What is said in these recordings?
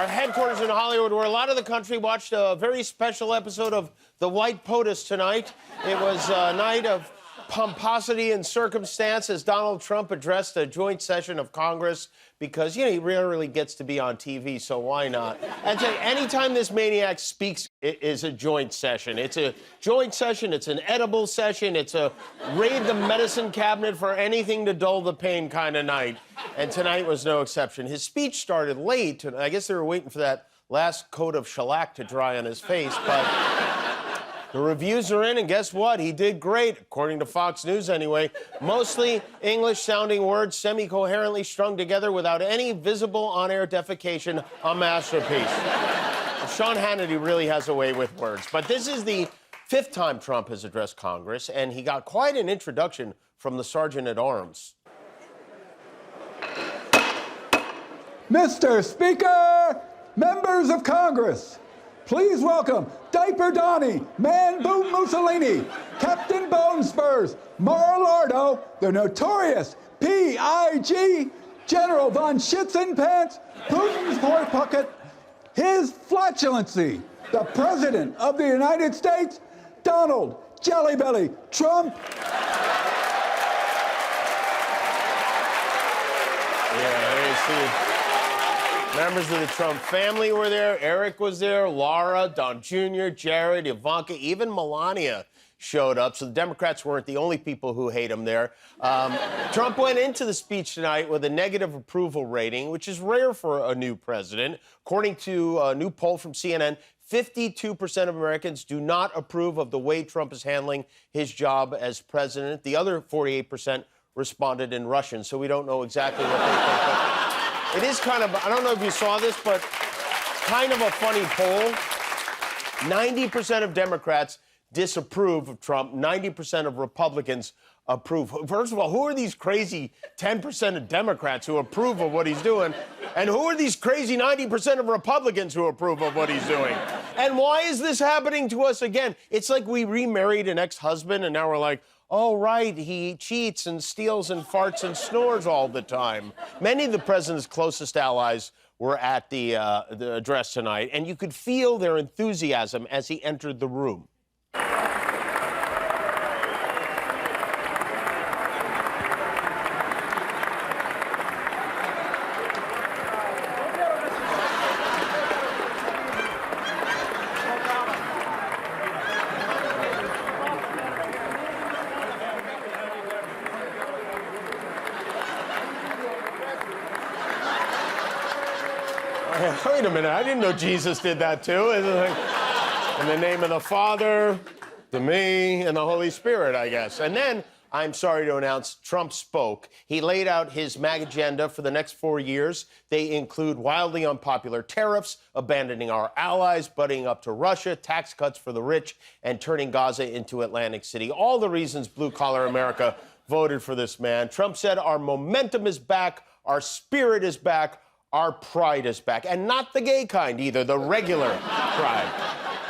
headquarters in Hollywood, where a lot of the country watched a very special episode of The White POTUS tonight. It was a night of pomposity and circumstance as Donald Trump addressed a joint session of Congress because, you know, he rarely gets to be on TV, so why not? And anytime this maniac speaks, it is a joint session. It's a joint session, it's an edible session, it's a raid the medicine cabinet for anything to dull the pain kind of night. And tonight was no exception. His speech started late, and I guess they were waiting for that last coat of shellac to dry on his face, but the reviews are in, and guess what? He did great, according to Fox News anyway. Mostly English-sounding words semi-coherently strung together without any visible on-air defecation, a masterpiece. Sean Hannity really has a way with words. But this is the fifth time Trump has addressed Congress, and he got quite an introduction from the Sergeant-at-Arms. Mr. Speaker, members of Congress, please welcome Diaper Donnie, Man Boom Mussolini, Captain Bone Spurs, Mar-a-Lardo, the notorious P.I.G., General Von Schützenpants, Putin's boy pucket, His Flatulency, the President of the United States, Donald Jellybelly Trump. Yeah, there you see. Members of the Trump family were there. Eric was there. Laura, Don Jr., Jared, Ivanka, even Melania showed up. So the Democrats weren't the only people who hate him there. Trump went into the speech tonight with a negative approval rating, which is rare for a new president. According to a new poll from CNN, 52% of Americans do not approve of the way Trump is handling his job as president. The other 48% responded in Russian, so we don't know exactly what they think. It is kind of, I don't know if you saw this, but kind of a funny poll. 90% of Democrats disapprove of Trump. 90% of Republicans approve. First of all, who are these crazy 10% of Democrats who approve of what he's doing? And who are these crazy 90% of Republicans who approve of what he's doing? And why is this happening to us again? It's like we remarried an ex-husband and now we're like, oh, right, he cheats and steals and farts and snores all the time. Many of the president's closest allies were at the address tonight, and you could feel their enthusiasm as he entered the room. Wait a minute, I didn't know Jesus did that too. In the name of the Father, the Me, and the Holy Spirit, I guess. And then, I'm sorry to announce, Trump spoke. He laid out his MAGA agenda for the next 4 years. They include wildly unpopular tariffs, abandoning our allies, buddying up to Russia, tax cuts for the rich, and turning Gaza into Atlantic City. All the reasons blue-collar America voted for this man. Trump said our momentum is back, our spirit is back, our pride is back. And not the gay kind either, the regular pride.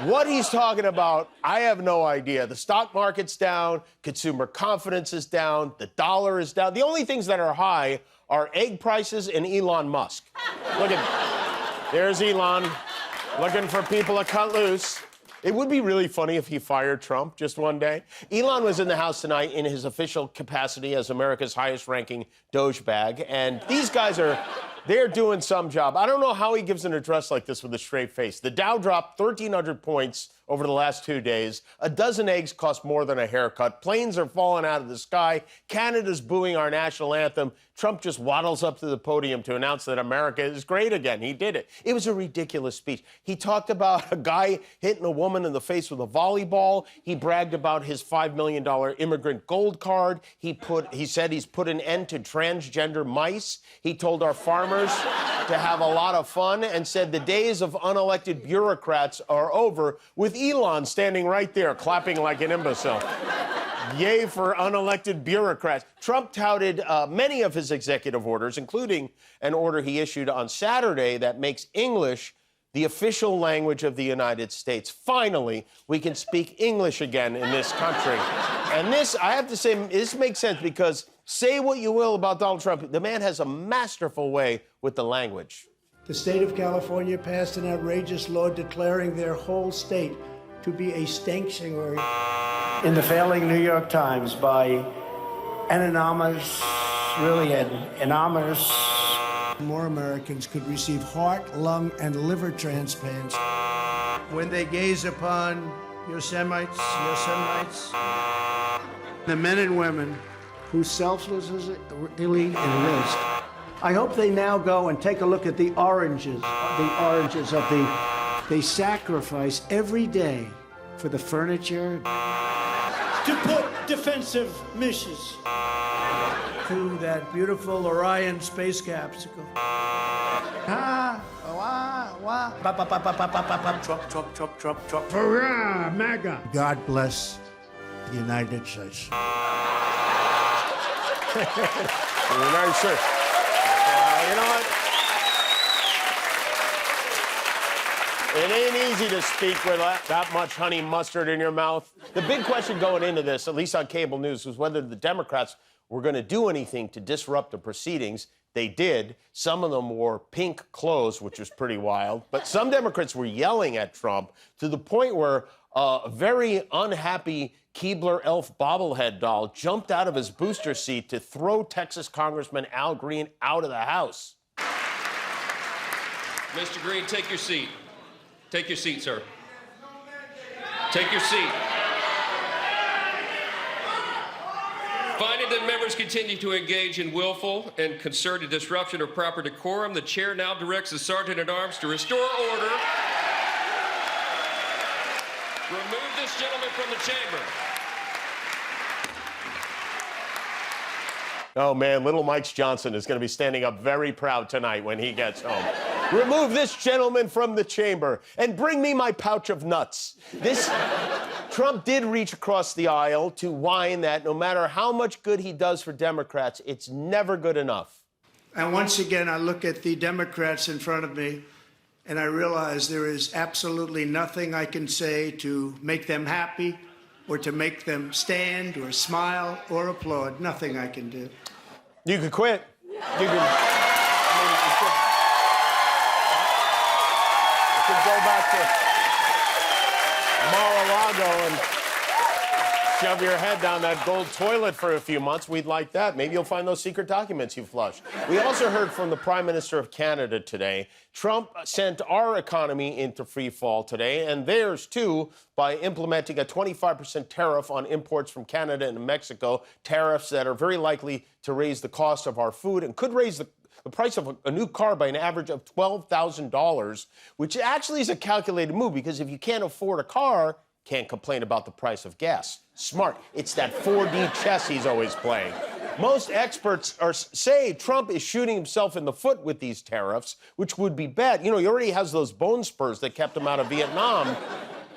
What he's talking about, I have no idea. The stock market's down, consumer confidence is down, the dollar is down. The only things that are high are egg prices and Elon Musk. Look at, there's Elon looking for people to cut loose. It would be really funny if he fired Trump just one day. Elon was in the House tonight in his official capacity as America's highest-ranking DOGEbag, and these guys they're doing some job. I don't know how he gives an address like this with a straight face. The Dow dropped 1,300 points over the last 2 days. A dozen eggs cost more than a haircut. Planes are falling out of the sky. Canada's booing our national anthem. Trump just waddles up to the podium to announce that America is great again. He did it. It was a ridiculous speech. He talked about a guy hitting a woman in the face with a volleyball. He bragged about his $5 million immigrant gold card. He said he's put an end to transgender mice. He told our farmers to have a lot of fun and said the days of unelected bureaucrats are over, with Elon standing right there clapping like an imbecile. Yay for unelected bureaucrats. Trump touted many of his executive orders, including an order he issued on Saturday that makes English the official language of the United States. Finally, we can speak English again in this country. And this, I have to say, this makes sense because say what you will about Donald Trump, the man has a masterful way with the language. The state of California passed an outrageous law declaring their whole state to be a sanctuary. In the failing New York Times by an anonymous, more Americans could receive heart, lung, and liver transplants when they gaze upon Yosemites, the men and women who selflessly enlist. I hope they now go and take a look at the oranges they sacrifice every day for the furniture. To put defensive missions to that beautiful Orion space capsule. Trump. Hurrah, MAGA. God bless the United States. The United States. You know what? It ain't easy to speak with that much honey mustard in your mouth. The big question going into this, at least on cable news, was whether the Democrats were going to do anything to disrupt the proceedings. They did. Some of them wore pink clothes, which was pretty wild. But some Democrats were yelling at Trump to the point where a very unhappy Keebler elf bobblehead doll jumped out of his booster seat to throw Texas Congressman Al Green out of the House. Mr. Green, take your seat. Take your seat, sir. Take your seat. Finding that members continue to engage in willful and concerted disruption of proper decorum, the chair now directs the Sergeant-at-Arms to restore order. Remove this gentleman from the chamber. Oh, man, little Mike Johnson is going to be standing up very proud tonight when he gets home. Remove this gentleman from the chamber and bring me my pouch of nuts. Trump did reach across the aisle to whine that no matter how much good he does for Democrats, it's never good enough. And once again, I look at the Democrats in front of me, and I realize there is absolutely nothing I can say to make them happy or to make them stand or smile or applaud. Nothing I can do. You could quit. You could go back to Mar-a-Lago and shove your head down that gold toilet for a few months. We'd like that. Maybe you'll find those secret documents you flushed. We also heard from the Prime Minister of Canada today. Trump sent our economy into free fall today, and theirs too, by implementing a 25% tariff on imports from Canada and Mexico, tariffs that are very likely to raise the cost of our food and could raise the price of a new car by an average of $12,000, which actually is a calculated move because if you can't afford a car, can't complain about the price of gas. Smart. It's that 4D chess he's always playing. Most experts say Trump is shooting himself in the foot with these tariffs, which would be bad. You know, he already has those bone spurs that kept him out of Vietnam.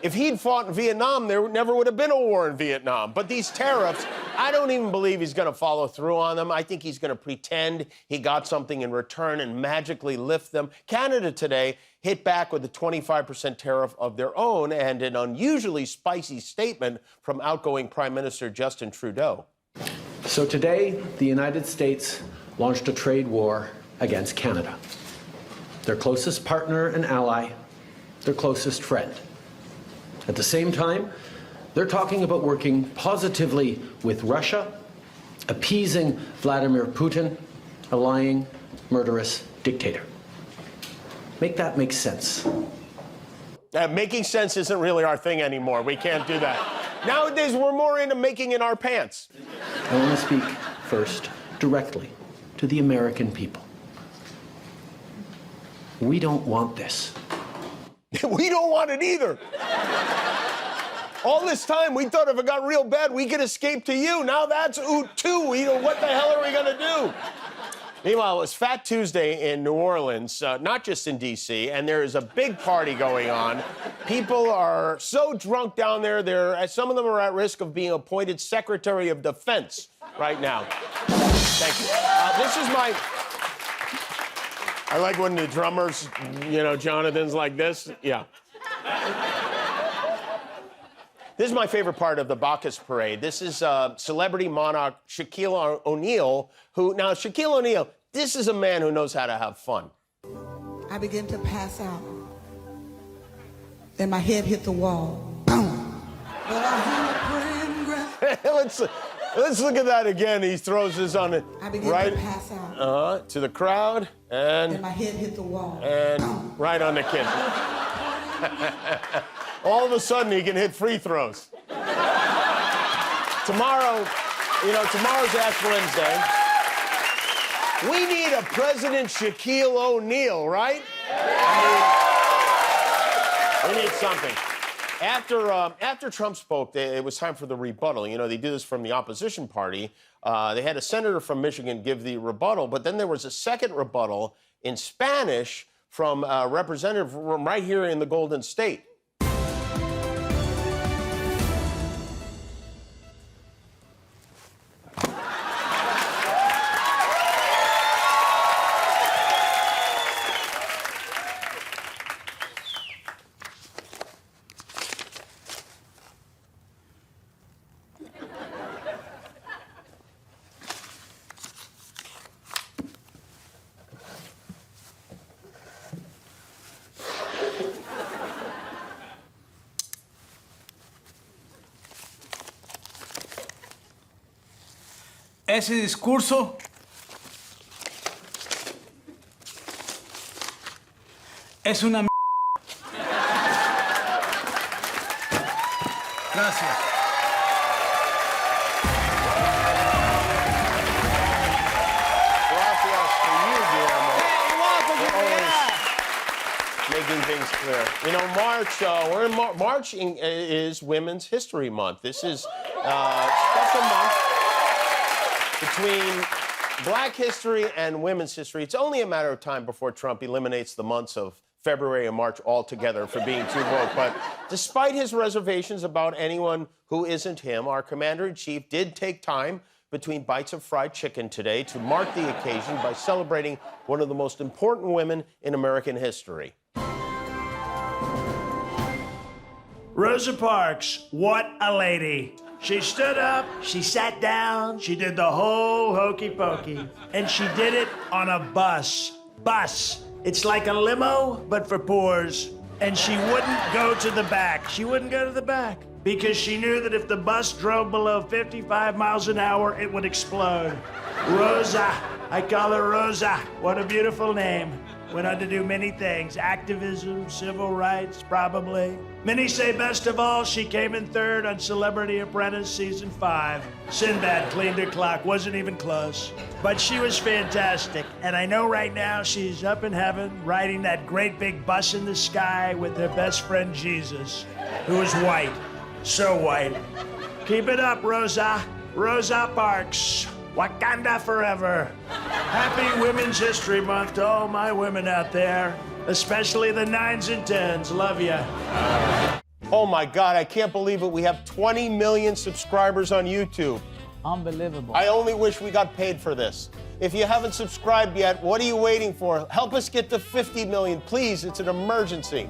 If he'd fought in Vietnam, there never would have been a war in Vietnam. But these tariffs, I don't even believe he's going to follow through on them. I think he's going to pretend he got something in return and magically lift them. Canada today hit back with a 25% tariff of their own and an unusually spicy statement from outgoing Prime Minister Justin Trudeau. So today, the United States launched a trade war against Canada, their closest partner and ally, their closest friend. At the same time, they're talking about working positively with Russia, appeasing Vladimir Putin, a lying, murderous dictator. Make that make sense. Making sense isn't really our thing anymore. We can't do that. Nowadays, we're more into making in our pants. I want to speak first directly to the American people. We don't want this. We don't want it either. All this time, we thought if it got real bad, we could escape to you. Now that's oot too. What the hell are we going to do? Meanwhile, it was Fat Tuesday in New Orleans, not just in D.C., and there is a big party going on. People are so drunk down there, some of them are at risk of being appointed Secretary of Defense right now. Thank you. This is my... I like when the drummers, Jonathan's like this. Yeah. This is my favorite part of the Bacchus Parade. This is celebrity monarch Shaquille O'Neal, Shaquille O'Neal, this is a man who knows how to have fun. I began to pass out. Then my head hit the wall. Boom. But I heard a praying breath. Let's look at that again. He throws this on it I began right to pass out. to the crowd Then and my head hit the wall. right on the kid. All of a sudden, he can hit free throws. Tomorrow, tomorrow's Ash Wednesday. We need a President Shaquille O'Neal, right? We need something. After Trump spoke, it was time for the rebuttal. You know, they do this from the opposition party. They had a senator from Michigan give the rebuttal, but then there was a second rebuttal in Spanish from a representative from right here in the Golden State. Ese discurso es una mierda. Gracias. Gracias to you, Guillermo. Hey, welcome to making things clear. You know, we're in March is Women's History Month. This is a special month between Black history and women's history. It's only a matter of time before Trump eliminates the months of February and March altogether for being too woke. But despite his reservations about anyone who isn't him, our commander-in-chief did take time between bites of fried chicken today to mark the occasion by celebrating one of the most important women in American history. Rosa Parks, what a lady. She stood up, she sat down, she did the whole hokey pokey. And she did it on a bus. Bus. It's like a limo, but for poors. And she wouldn't go to the back. She wouldn't go to the back because she knew that if the bus drove below 55 miles an hour, it would explode. Rosa. I call her Rosa. What a beautiful name. Went on to do many things. Activism, civil rights, probably. Many say best of all, she came in third on Celebrity Apprentice Season 5. Sinbad cleaned her clock, wasn't even close. But she was fantastic, and I know right now she's up in heaven riding that great big bus in the sky with her best friend Jesus, who is white. So white. Keep it up, Rosa. Rosa Parks. Wakanda forever. Happy Women's History Month to all my women out there, especially the 9s and 10s. Love ya. Oh my God, I can't believe it. We have 20 million subscribers on YouTube. Unbelievable. I only wish we got paid for this. If you haven't subscribed yet, what are you waiting for? Help us get to 50 million, please. It's an emergency.